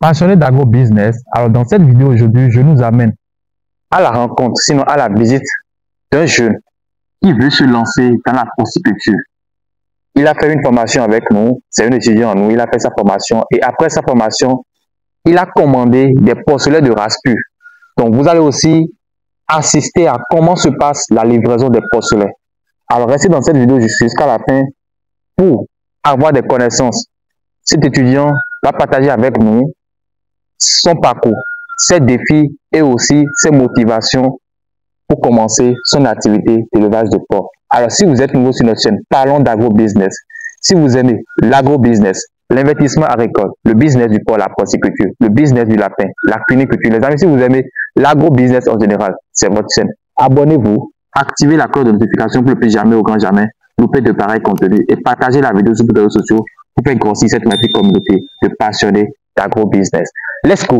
Passionné d'agro-business, alors dans cette vidéo aujourd'hui, je nous amène à la rencontre, sinon à la visite d'un jeune qui veut se lancer dans la porciculture. Il a fait une formation avec nous, c'est un étudiant en nous, il a fait sa formation et après sa formation, il a commandé des porcelets de race pure. Donc vous allez aussi assister à comment se passe la livraison des porcelets. Alors restez dans cette vidéo jusqu'à la fin pour avoir des connaissances. Cet étudiant va partager avec nous son parcours, ses défis et aussi ses motivations pour commencer son activité d'élevage de porc. Alors si vous êtes nouveau sur notre chaîne, parlons d'agro-business. Si vous aimez l'agro-business, l'investissement agricole, le business du porc, la porciculture, le business du lapin, la cuniculture, les amis, si vous aimez l'agro-business en général, c'est votre chaîne. Abonnez-vous, activez la cloche de notification pour ne plus jamais au grand jamais louper de pareils contenus et partagez la vidéo sur vos réseaux sociaux pour faire grossir cette magnifique communauté de passionnés d'agro-business. Let's go!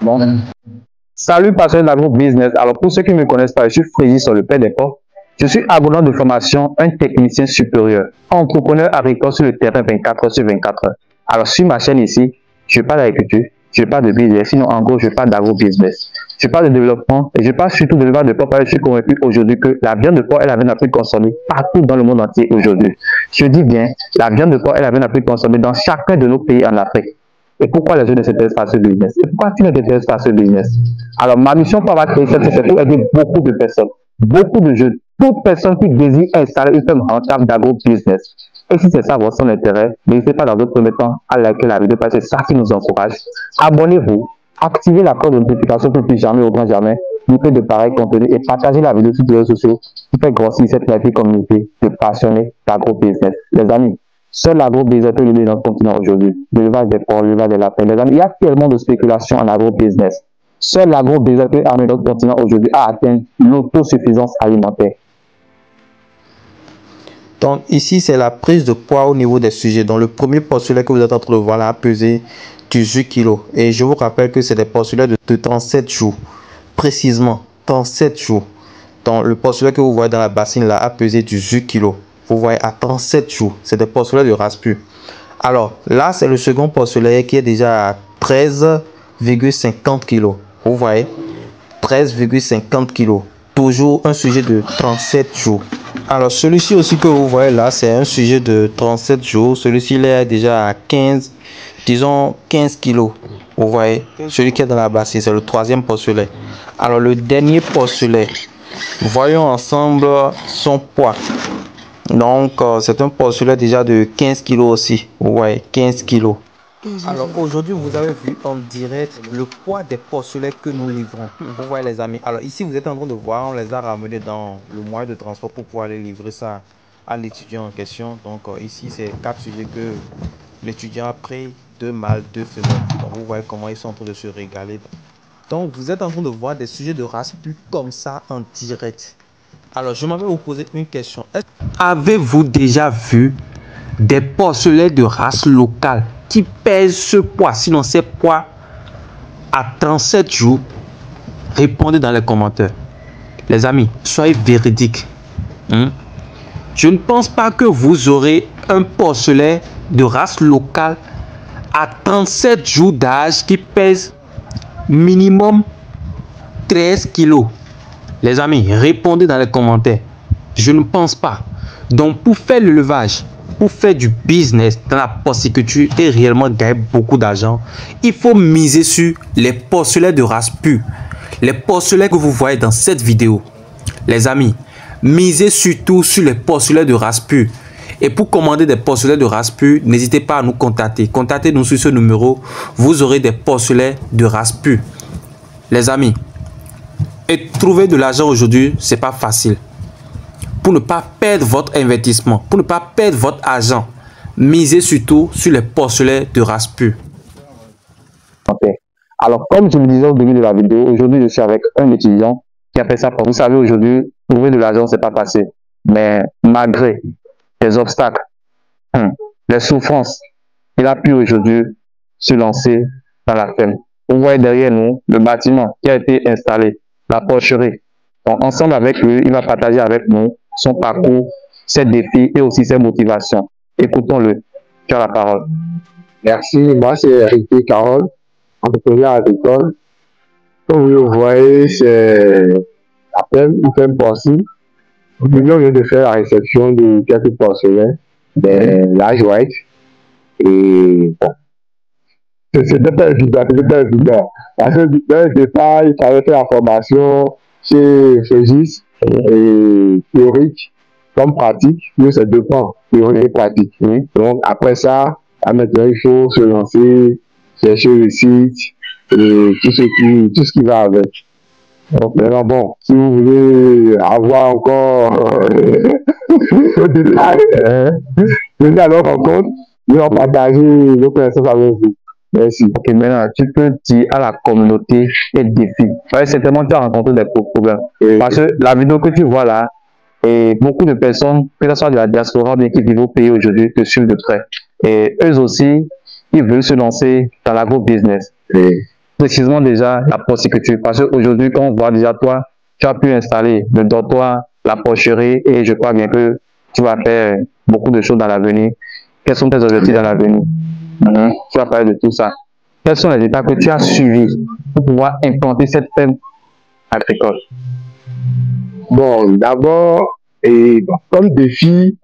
Bon. Salut passionnés d'agro-business. Alors pour ceux qui ne me connaissent pas, je suis Frédéric sur le père des porcs. Je suis agronome de formation, un technicien supérieur, entrepreneur agricole sur le terrain 24h/24. Alors sur ma chaîne ici, je parle d'agriculture, je parle de business, sinon en gros je parle d'agro-business. Je parle de développement et je parle surtout de l'élevage de porc parce que je suis convaincu aujourd'hui que la viande de porc est la viande la plus consommée partout dans le monde entier aujourd'hui. Je dis bien, la viande de porc est la viande la plus consommée dans chacun de nos pays en Afrique. Et pourquoi les jeunes ne s'intéressent pas à ce business? Et pourquoi tu ne t'intéresses pas à ce business? Alors, ma mission pour avoir créé cette c'est pour aider beaucoup de personnes, beaucoup de jeunes, toute personne qui désire installer une ferme rentable d'agro-business. Et si c'est ça votre intérêt, n'hésitez pas dans d'autres premiers temps à liker la vidéo parce que c'est ça qui nous encourage. Abonnez-vous, activez la cloche de notification pour ne plus jamais au grand jamais louper de pareils contenus et partagez la vidéo sur les réseaux sociaux pour faire grossir cette magnifique communauté de passionnés d'agro-business. Les amis, seul l'agro-business peut l'aider dans le continent aujourd'hui. L'élevage des porcs, l'élevage des lapins. Les amis, il y a tellement de spéculation en agro-business. Seul l'agro-business peut amener notre continent aujourd'hui à atteindre l'autosuffisance alimentaire. Donc ici, c'est la prise de poids au niveau des sujets. Donc le premier porcelet que vous êtes en train de voir là a pesé 18 kg. Et je vous rappelle que c'est des porcelets de 37 jours. Précisément, 37 jours. Donc le porcelet que vous voyez dans la bassine là a pesé 18 kg. Vous voyez à 37 jours. C'est des porcelets de race pure. Alors là, c'est le second porcelet qui est déjà à 13,50 kg. Vous voyez, 13,50 kg. Toujours un sujet de 37 jours. Alors celui-ci aussi que vous voyez là, c'est un sujet de 37 jours. Celui-ci est déjà à 15, disons 15 kg. Vous voyez, celui qui est dans la bassine, c'est le troisième porcelet. Alors le dernier porcelet, voyons ensemble son poids. Donc c'est un porcelet déjà de 15 kg aussi. Vous voyez, 15 kg. Alors aujourd'hui vous avez vu en direct le poids des porcelets que nous livrons. Vous voyez les amis. Alors ici vous êtes en train de voir, on les a ramenés dans le moyen de transport pour pouvoir aller livrer ça à l'étudiant en question. Donc ici c'est 4 sujets que l'étudiant a pris, 2 mâles, 2 femelles. Donc vous voyez comment ils sont en train de se régaler. Donc vous êtes en train de voir des sujets de race plus comme ça en direct. Alors je m'avais vous poser une question. Avez-vous déjà vu des porcelets de race locale qui pèsent ce poids, sinon ces poids à 37 jours? Répondez dans les commentaires. Les amis, soyez véridiques. Je ne pense pas que vous aurez un porcelet de race locale à 37 jours d'âge qui pèse minimum 13 kilos. Les amis, répondez dans les commentaires. Je ne pense pas. Donc pour faire l'élevage, pour faire du business dans la porciculture et réellement gagner beaucoup d'argent, il faut miser sur les porcelets de race pure. Les porcelets que vous voyez dans cette vidéo. Les amis, misez surtout sur les porcelets de race pure. Et pour commander des porcelets de race pure, n'hésitez pas à nous contacter. Contactez-nous sur ce numéro, vous aurez des porcelets de race pure. Les amis, et trouver de l'argent aujourd'hui, c'est pas facile. Pour ne pas perdre votre investissement, pour ne pas perdre votre argent, misez surtout sur les porcelets de race pure. Okay. Alors, comme je le disais au début de la vidéo, aujourd'hui, je suis avec un étudiant qui a fait ça. Vous savez, aujourd'hui, trouver de l'argent, c'est pas facile. Mais malgré les obstacles, les souffrances, il a pu aujourd'hui se lancer dans la ferme. Vous voyez derrière nous le bâtiment qui a été installé, la porcherie. Donc, ensemble avec lui, il va partager avec nous son parcours, ses défis et aussi ses motivations. Écoutons-le. Tu as la parole. Merci, moi c'est Ricky Carole, entrepreneur agricole. Comme vous le voyez, c'est la ferme, une ferme porcine. Aujourd'hui, on vient de faire la réception de quelques porcelets, des large white. Et bon, c'était pas évident, c'était pas évident. Parce que dès le départ, il fallait faire la formation chez GIS, et théorique comme pratique, puis c'est deux points, théorie et pratique. Oui. Donc après ça, maintenant il faut se lancer, chercher le site et tout ce qui va avec. Donc maintenant bon, si vous voulez avoir encore venez à notre rencontre, nous allons partager nos connaissances avec vous. Merci. Ok, maintenant, tu peux dire à la communauté tes défis. Ouais, certainement, tu as rencontré des problèmes. Parce que la vidéo que tu vois là, et beaucoup de personnes, que ce soit de la diaspora, bien qui vivent au pays aujourd'hui, te suivent de près. Et eux aussi, ils veulent se lancer dans l'agro-business. Précisément déjà la porciculture. Parce qu'aujourd'hui, quand on voit déjà toi, tu as pu installer le dortoir, la porcherie, et je crois bien que tu vas faire beaucoup de choses dans l'avenir. Quels sont tes objectifs dans l'avenir? Tu vas parler de tout ça. Quels sont les étapes que tu as suivis pour pouvoir implanter cette ferme agricole? Bon, d'abord, comme défi,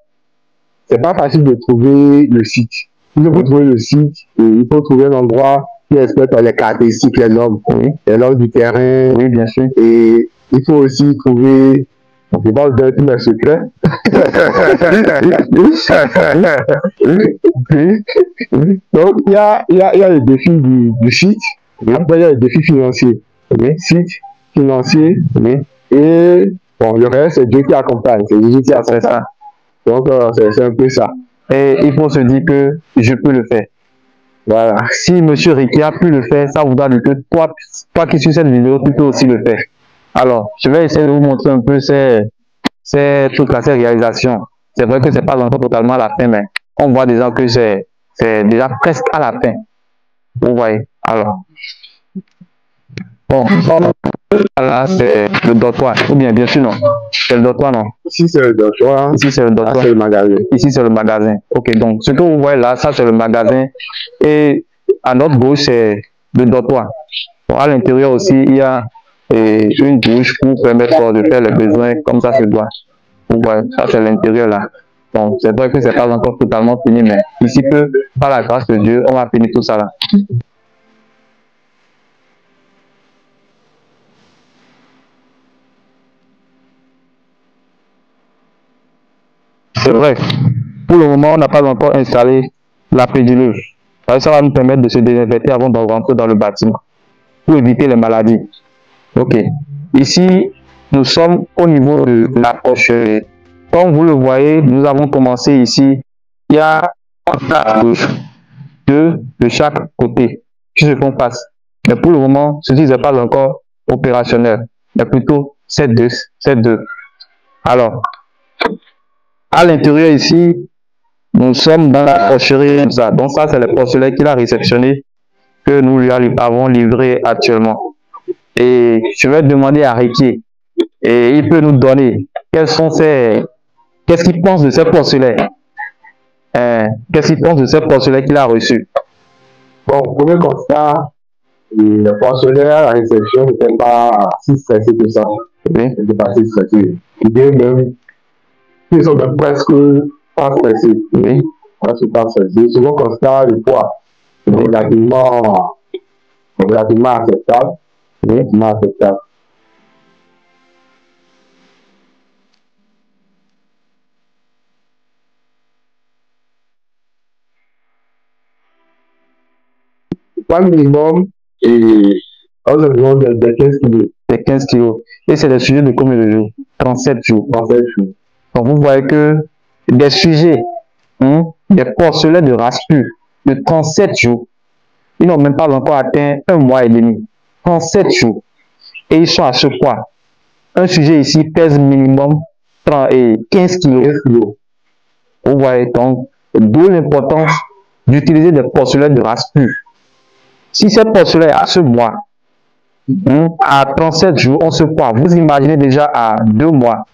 c'est pas facile de trouver le site. Il faut trouver le site, et il faut trouver un endroit qui respecte les caractéristiques, les normes, les normes du terrain. Oui, bien sûr. Et il faut aussi trouver, je vais pas vous donner tous mes secrets. Donc, il y a les défis du site, après il y a les défis financiers. Site, financier, et bon, le reste, c'est Dieu qui accompagne, c'est Dieu qui accompagne. Ça. Donc, c'est un peu ça. Et il faut se dire que je peux le faire. Voilà. Si M. Ricky a pu le faire, ça voudra dire que toi qui suis cette vidéo, tu peux aussi le faire. Alors, je vais essayer de vous montrer un peu ces réalisations. C'est vrai que c'est pas encore totalement à la fin, mais on voit déjà que c'est déjà presque à la fin. Vous voyez. Alors, bon, là, c'est le dortoir. Ou bien sûr, non. C'est le dortoir, non? Ici, c'est le dortoir. Ici, c'est le dortoir. Là, c'est le magasin. Ici, c'est le magasin. Ok, donc, ce que vous voyez là, ça, c'est le magasin. Et à notre gauche, c'est le dortoir. Bon, à l'intérieur aussi, il y a une douche pour permettre de faire les besoins comme ça se doit. Vous voyez, ça, c'est l'intérieur là. Bon, c'est vrai que c'est pas encore totalement fini, mais ici, par la grâce de Dieu, on va finir tout ça là. C'est vrai. Pour le moment, on n'a pas encore installé la pédiluve. Ça va nous permettre de se désinfecter avant de rentrer dans le bâtiment pour éviter les maladies. Ok. Ici, nous sommes au niveau de la porcherie. Comme vous le voyez, nous avons commencé ici. Il y a un douche, deux de chaque côté qui se font face. Mais pour le moment, ceci n'est pas encore opérationnel, mais plutôt c'est deux. Alors, à l'intérieur ici, nous sommes dans la porcherie. Donc ça, c'est le porcelet qu'il a réceptionné que nous lui avons livré actuellement. Et je vais demander à Ricky, et il peut nous donner qu'est-ce qu'il pense de ces porcelets. Qu'est-ce qu'il pense de ces porcelets qu'il a reçus? Bon, premier constat, le porcelet à la réception n'était pas si stressé que ça. Oui. Il n'était pas si stressé. L'idée même, ils sont presque pas stressés. Oui. Presque pas stressés. Second constat, le poids. Relativement acceptable. Relativement acceptable. pas minimum et environ de 15 kilos. C'est 15 kilos. Et c'est des sujets de combien de jours? 37 jours. 37 jours. Donc vous voyez que des sujets, des porcelets de race pure de 37 jours, ils n'ont même pas encore atteint un mois et demi. 37 jours. Et ils sont à ce poids. Un sujet ici pèse minimum 15 kilos. 15 kilos. Vous voyez donc, d'où l'importance d'utiliser des porcelets de race pure. Si ces porcelets à ce mois, à 37 jours, on se poids, vous imaginez déjà à 2 mois,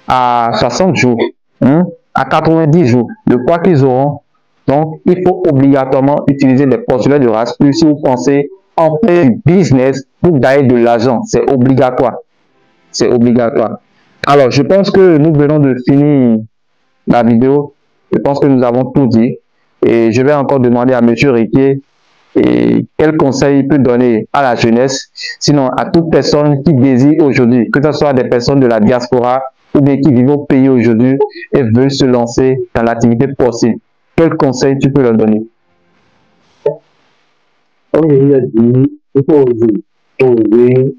à 60 jours, à 90 jours, le poids qu'ils auront. Donc, il faut obligatoirement utiliser des porcelets de race pure si vous pensez en faire du business pour gagner de l'argent. C'est obligatoire. C'est obligatoire. Alors, je pense que nous venons de finir la vidéo. Je pense que nous avons tout dit. Et je vais encore demander à M. Riquier quel conseil il peut donner à la jeunesse, sinon à toute personne qui désire aujourd'hui, que ce soit des personnes de la diaspora ou bien qui vivent au pays aujourd'hui et veulent se lancer dans l'activité porcine. Quel conseil tu peux leur donner? Comme je l'ai dit, il faut oser,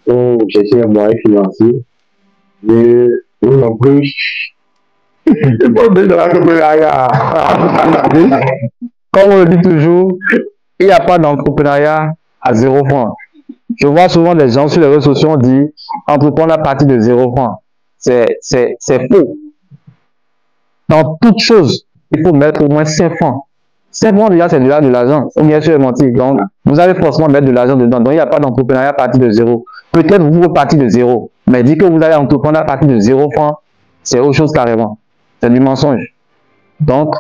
faut chercher un moyen financier. Mais non plus, c'est pas de l'entrepreneuriat. Comme on le dit toujours, il n'y a pas d'entrepreneuriat à 0 francs. Je vois souvent des gens sur les réseaux sociaux dire entreprendre à partir de 0 francs. C'est faux. Dans toute chose, il faut mettre au moins 5 francs. 5 francs déjà, c'est déjà de l'argent. On bien sûr mentir. Donc, vous allez forcément mettre de l'argent dedans. Donc, il n'y a pas d'entrepreneuriat à partir de 0. Peut-être vous repartez de 0. Mais dire que vous allez entreprendre à partir de 0 francs, c'est autre chose carrément. C'est du mensonge. Donc,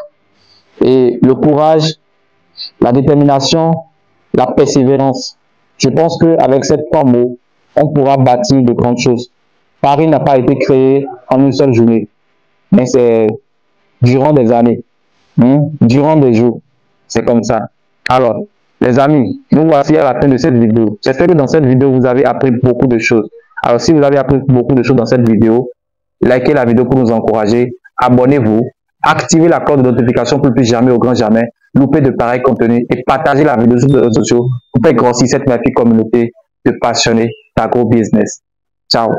et le courage, la détermination, la persévérance. Je pense qu'avec ces 3 mots, on pourra bâtir de grandes choses. Paris n'a pas été créé en une seule journée, mais c'est durant des années, durant des jours. C'est comme ça. Alors, les amis, nous voici à la fin de cette vidéo. J'espère que dans cette vidéo, vous avez appris beaucoup de choses. Alors, si vous avez appris beaucoup de choses dans cette vidéo, likez la vidéo pour nous encourager, abonnez-vous, activez la cloche de notification pour ne plus jamais, au grand jamais, louper de pareils contenus et partagez la vidéo sur les réseaux sociaux pour faire grossir cette magnifique communauté de passionnés d'agro-business. Ciao.